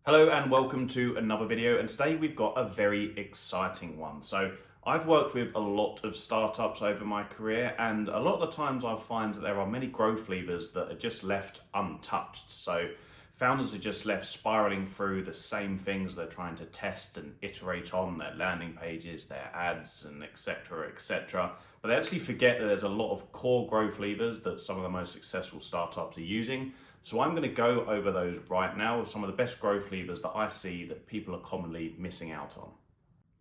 Hello and welcome to another video, and today we've got a very exciting one. So I've worked with a lot of startups over my career, and a lot of the times I find that there are many growth levers that are just left untouched. So founders are just left spiraling through the same things they're trying to test and iterate on, their landing pages, their ads, and etc, etc. But they actually forget that there's a lot of core growth levers that some of the most successful startups are using. So I'm going to go over those right now with some of the best growth levers that I see that people are commonly missing out on.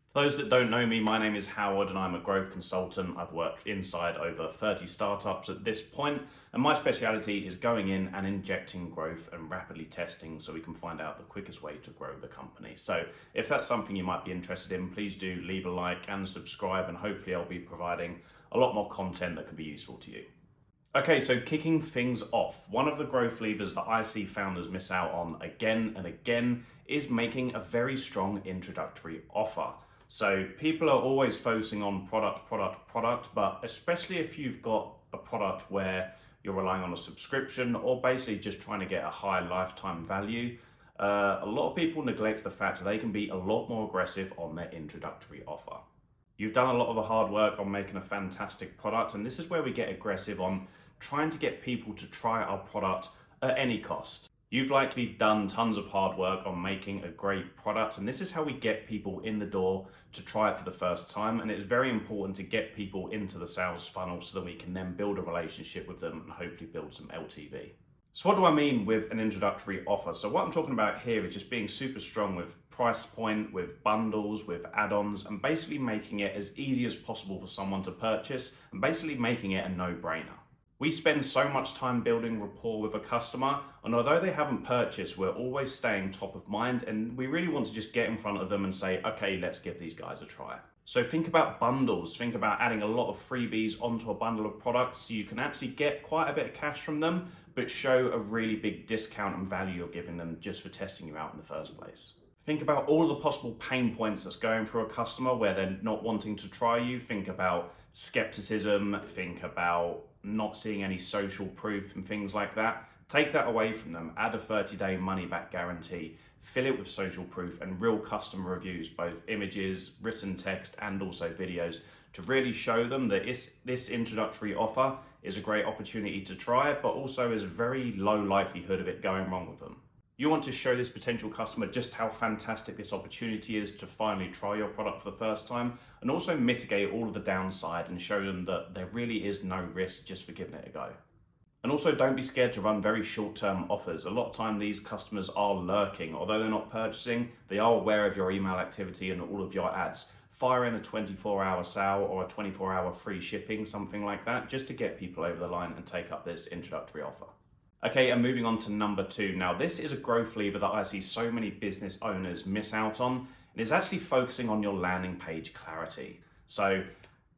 For those that don't know me, my name is Howard and I'm a growth consultant. I've worked inside over 30 startups at this point, and my speciality is going in and injecting growth and rapidly testing so we can find out the quickest way to grow the company. So if that's something you might be interested in, please do leave a like and subscribe, and hopefully I'll be providing a lot more content that can be useful to you. Okay, so kicking things off, one of the growth levers that I see founders miss out on again and again is making a very strong introductory offer. So people are always focusing on product, but especially if you've got a product where you're relying on a subscription or basically just trying to get a high lifetime value, a lot of people neglect the fact that they can be a lot more aggressive on their introductory offer. You've done a lot of the hard work on making a fantastic product, and this is where we get aggressive on trying to get people to try our product at any cost. You've likely done tons of hard work on making a great product, and this is how we get people in the door to try it for the first time. And it's very important to get people into the sales funnel so that we can then build a relationship with them and hopefully build some LTV. So what do I mean with an introductory offer? So what I'm talking about here is just being super strong with price point, with bundles, with add-ons, and basically making it as easy as possible for someone to purchase and basically making it a no-brainer. We spend so much time building rapport with a customer, and although they haven't purchased, we're always staying top of mind, and we really want to just get in front of them and say, okay, let's give these guys a try. So think about bundles, think about adding a lot of freebies onto a bundle of products so you can actually get quite a bit of cash from them, but show a really big discount and value you're giving them just for testing you out in the first place. Think about all of the possible pain points that's going through a customer where they're not wanting to try you. Think about skepticism, think about not seeing any social proof and things like that. Take that away from them, add a 30-day money-back guarantee, fill it with social proof and real customer reviews, both images, written text, and also videos, to really show them that this introductory offer is a great opportunity to try it, but also is a very low likelihood of it going wrong with them. You want to show this potential customer just how fantastic this opportunity is to finally try your product for the first time, and also mitigate all of the downside and show them that there really is no risk just for giving it a go. And also don't be scared to run very short-term offers. A lot of time these customers are lurking. Although they're not purchasing, they are aware of your email activity and all of your ads. Fire in a 24-hour sale or a 24-hour free shipping, something like that, just to get people over the line and take up this introductory offer. Okay, and moving on to number 2. Now, this is a growth lever that I see so many business owners miss out on, and it's actually focusing on your landing page clarity. So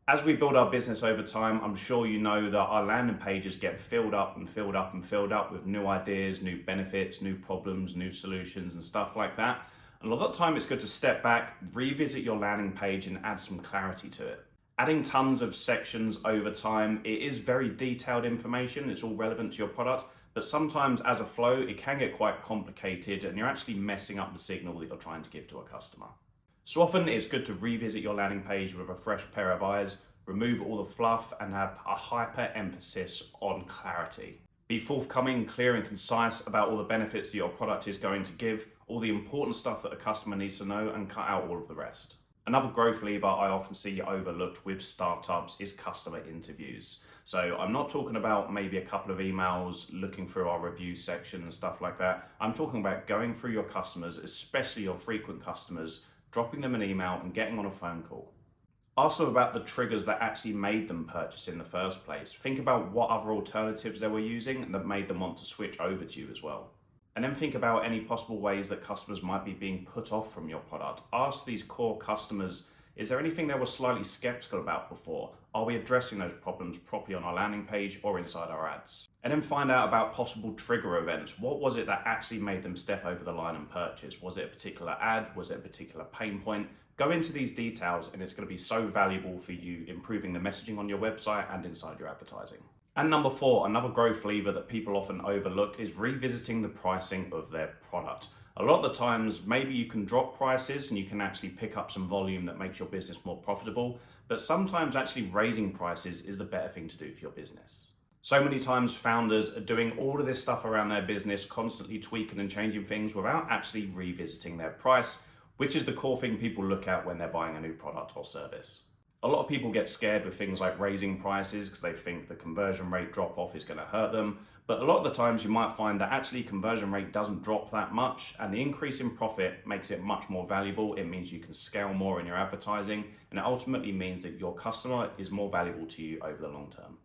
as we build our business over time, I'm sure you know that our landing pages get filled up and filled up and filled up with new ideas, new benefits, new problems, new solutions, and stuff like that. And a lot of the time it's good to step back, revisit your landing page and add some clarity to it. Adding tons of sections over time, it is very detailed information, it's all relevant to your product, but sometimes as a flow, it can get quite complicated and you're actually messing up the signal that you're trying to give to a customer. So often it's good to revisit your landing page with a fresh pair of eyes, remove all the fluff and have a hyper emphasis on clarity. Be forthcoming, clear and concise about all the benefits that your product is going to give, all the important stuff that a customer needs to know, and cut out all of the rest. Another growth lever I often see overlooked with startups is customer interviews. So I'm not talking about maybe a couple of emails, looking through our review section and stuff like that. I'm talking about going through your customers, especially your frequent customers, dropping them an email and getting on a phone call. Ask them about the triggers that actually made them purchase in the first place. Think about what other alternatives they were using that made them want to switch over to you as well. And then think about any possible ways that customers might be being put off from your product. Ask these core customers, is there anything they were slightly skeptical about before? Are we addressing those problems properly on our landing page or inside our ads? And then find out about possible trigger events. What was it that actually made them step over the line and purchase? Was it a particular ad? Was it a particular pain point? Go into these details and it's going to be so valuable for you improving the messaging on your website and inside your advertising. And number 4, another growth lever that people often overlook is revisiting the pricing of their product. A lot of the times, maybe you can drop prices and you can actually pick up some volume that makes your business more profitable, but sometimes actually raising prices is the better thing to do for your business. So many times founders are doing all of this stuff around their business, constantly tweaking and changing things without actually revisiting their price, which is the core thing people look at when they're buying a new product or service. A lot of people get scared with things like raising prices because they think the conversion rate drop off is going to hurt them. But a lot of the times you might find that actually conversion rate doesn't drop that much, and the increase in profit makes it much more valuable. It means you can scale more in your advertising, and it ultimately means that your customer is more valuable to you over the long term.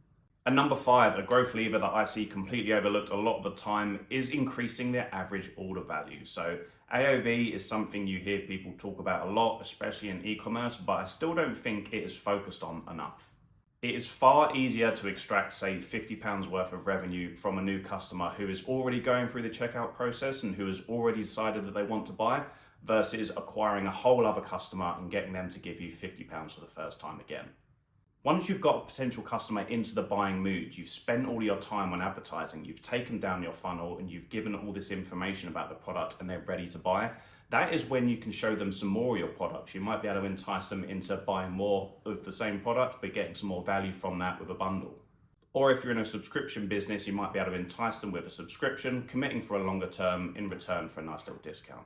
And number 5, a growth lever that I see completely overlooked a lot of the time is increasing their average order value. So AOV is something you hear people talk about a lot, especially in e-commerce, but I still don't think it is focused on enough. It is far easier to extract, say, £50 worth of revenue from a new customer who is already going through the checkout process and who has already decided that they want to buy, versus acquiring a whole other customer and getting them to give you £50 for the first time again. Once you've got a potential customer into the buying mood, you've spent all your time on advertising, you've taken down your funnel, and you've given all this information about the product and they're ready to buy, that is when you can show them some more of your products. You might be able to entice them into buying more of the same product, but getting some more value from that with a bundle. Or if you're in a subscription business, you might be able to entice them with a subscription, committing for a longer term in return for a nice little discount.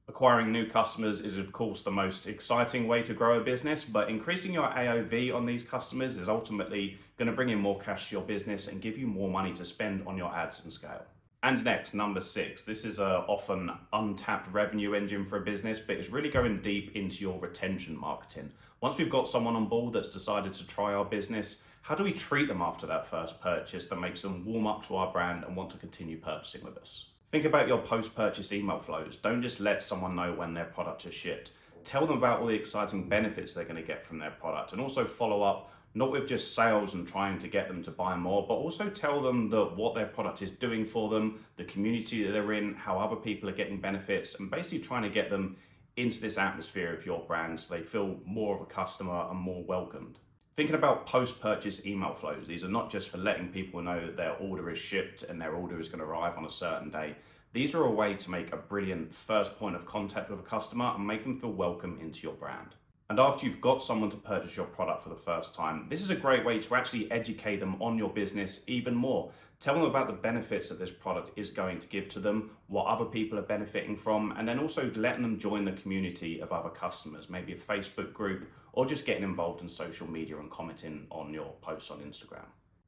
Acquiring new customers is of course the most exciting way to grow a business, but increasing your AOV on these customers is ultimately going to bring in more cash to your business and give you more money to spend on your ads and scale. And next, number 6, this is a often untapped revenue engine for a business, but it's really going deep into your retention marketing. Once we've got someone on board that's decided to try our business, how do we treat them after that first purchase that makes them warm up to our brand and want to continue purchasing with us? Think about your post-purchase email flows. Don't just let someone know when their product is shipped. Tell them about all the exciting benefits they're going to get from their product, and also follow up not with just sales and trying to get them to buy more, but also tell them that what their product is doing for them, the community that they're in, how other people are getting benefits, and basically trying to get them into this atmosphere of your brand so they feel more of a customer and more welcomed. Thinking about post-purchase email flows, these are not just for letting people know that their order is shipped and their order is going to arrive on a certain day. These are a way to make a brilliant first point of contact with a customer and make them feel welcome into your brand. And after you've got someone to purchase your product for the first time, this is a great way to actually educate them on your business even more. Tell them about the benefits that this product is going to give to them, what other people are benefiting from, and then also letting them join the community of other customers, maybe a Facebook group, or just getting involved in social media and commenting on your posts on Instagram.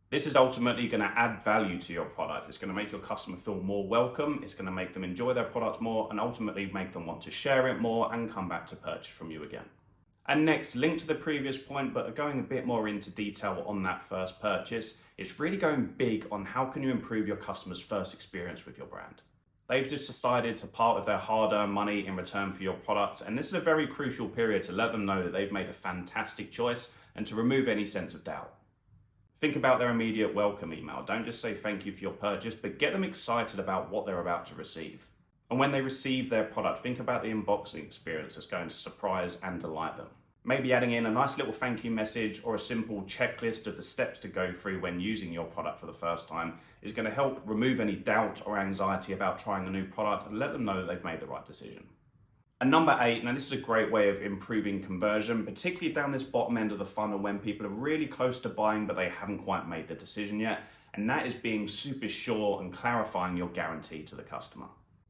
This is ultimately going to add value to your product. It's going to make your customer feel more welcome. It's going to make them enjoy their product more and ultimately make them want to share it more and come back to purchase from you again. And next, linked to the previous point, but going a bit more into detail on that first purchase, it's really going big on how can you improve your customer's first experience with your brand. They've just decided to part with their hard-earned money in return for your product, and this is a very crucial period to let them know that they've made a fantastic choice and to remove any sense of doubt. Think about their immediate welcome email. Don't just say thank you for your purchase, but get them excited about what they're about to receive. And when they receive their product, think about the unboxing experience that's going to surprise and delight them. Maybe adding in a nice little thank you message or a simple checklist of the steps to go through when using your product for the first time is going to help remove any doubt or anxiety about trying a new product and let them know that they've made the right decision. And number 8, now this is a great way of improving conversion, particularly down this bottom end of the funnel when people are really close to buying but they haven't quite made the decision yet, and that is being super sure and clarifying your guarantee to the customer.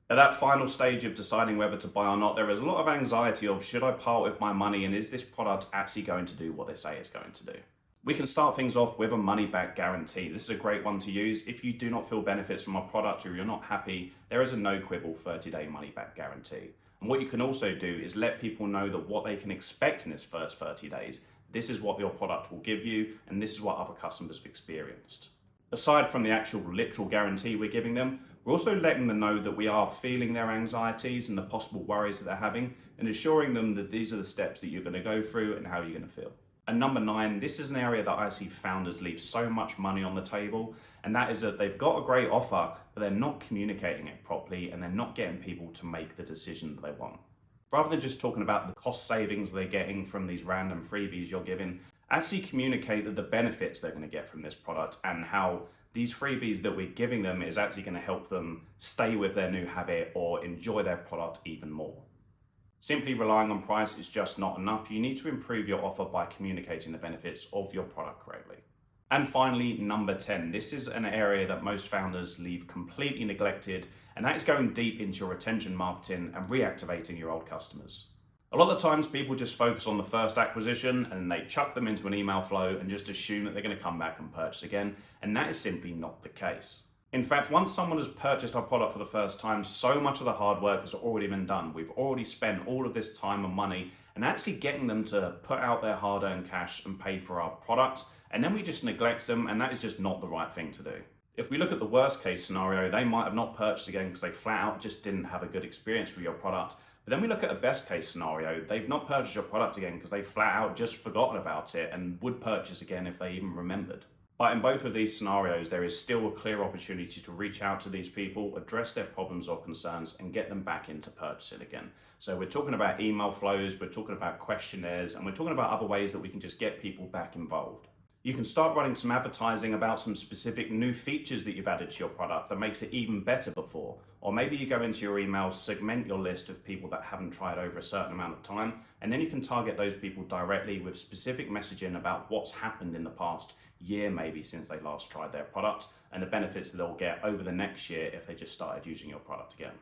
At that final stage of deciding whether to buy or not, there is a lot of anxiety of should I part with my money and is this product actually going to do what they say it's going to do? We can start things off with a money back guarantee. This is a great one to use. If you do not feel benefits from a product or you're not happy, there is a no quibble 30-day money back guarantee. And what you can also do is let people know that what they can expect in this first 30 days, this is what your product will give you and this is what other customers have experienced. Aside from the actual literal guarantee we're giving them, we're also letting them know that we are feeling their anxieties and the possible worries that they're having and assuring them that these are the steps that you're going to go through and how you're going to feel. And number 9, this is an area that I see founders leave so much money on the table, and that is that they've got a great offer, but they're not communicating it properly and they're not getting people to make the decision that they want. Rather than just talking about the cost savings they're getting from these random freebies you're giving, actually communicate that the benefits they're going to get from this product and how these freebies that we're giving them is actually going to help them stay with their new habit or enjoy their product even more. Simply relying on price is just not enough. You need to improve your offer by communicating the benefits of your product correctly. And finally, number 10. This is an area that most founders leave completely neglected, and that is going deep into your retention marketing and reactivating your old customers. A lot of the times people just focus on the first acquisition and they chuck them into an email flow and just assume that they're going to come back and purchase again, and that is simply not the case. In fact, once someone has purchased our product for the first time, so much of the hard work has already been done. We've already spent all of this time and money and actually getting them to put out their hard-earned cash and pay for our product, and then we just neglect them, and that is just not the right thing to do. If we look at the worst case scenario, they might have not purchased again because they flat out just didn't have a good experience with your product. But then we look at a best case scenario, they've not purchased your product again because they flat out just forgotten about it and would purchase again if they even remembered. But in both of these scenarios, there is still a clear opportunity to reach out to these people, address their problems or concerns, and get them back into purchasing again. So we're talking about email flows, we're talking about questionnaires, and we're talking about other ways that we can just get people back involved. You can start running some advertising about some specific new features that you've added to your product that makes it even better before. Or maybe you go into your emails, segment your list of people that haven't tried over a certain amount of time, and then you can target those people directly with specific messaging about what's happened in the past year, maybe since they last tried their product, and the benefits that they'll get over the next year if they just started using your product again.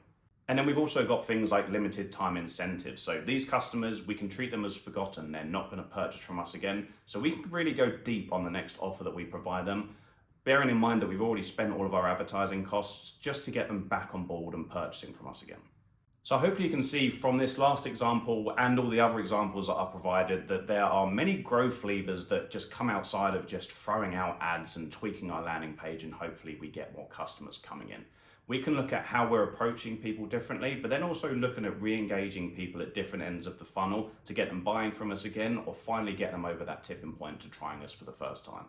And then we've also got things like limited time incentives. So these customers, we can treat them as forgotten. They're not going to purchase from us again. So we can really go deep on the next offer that we provide them, bearing in mind that we've already spent all of our advertising costs just to get them back on board and purchasing from us again. So hopefully you can see from this last example and all the other examples that are provided that there are many growth levers that just come outside of just throwing out ads and tweaking our landing page, and hopefully we get more customers coming in. We can look at how we're approaching people differently, but then also looking at re-engaging people at different ends of the funnel to get them buying from us again, or finally get them over that tipping point to trying us for the first time.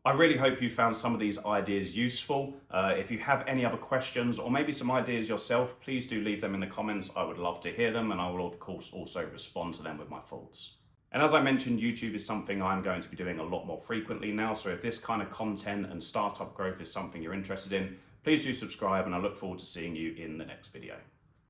I really hope you found some of these ideas useful. If you have any other questions or maybe some ideas yourself, please do leave them in the comments. I would love to hear them, and I will of course also respond to them with my thoughts. And as I mentioned, YouTube is something I'm going to be doing a lot more frequently now, so if this kind of content and startup growth is something you're interested in, please do subscribe, and I look forward to seeing you in the next video.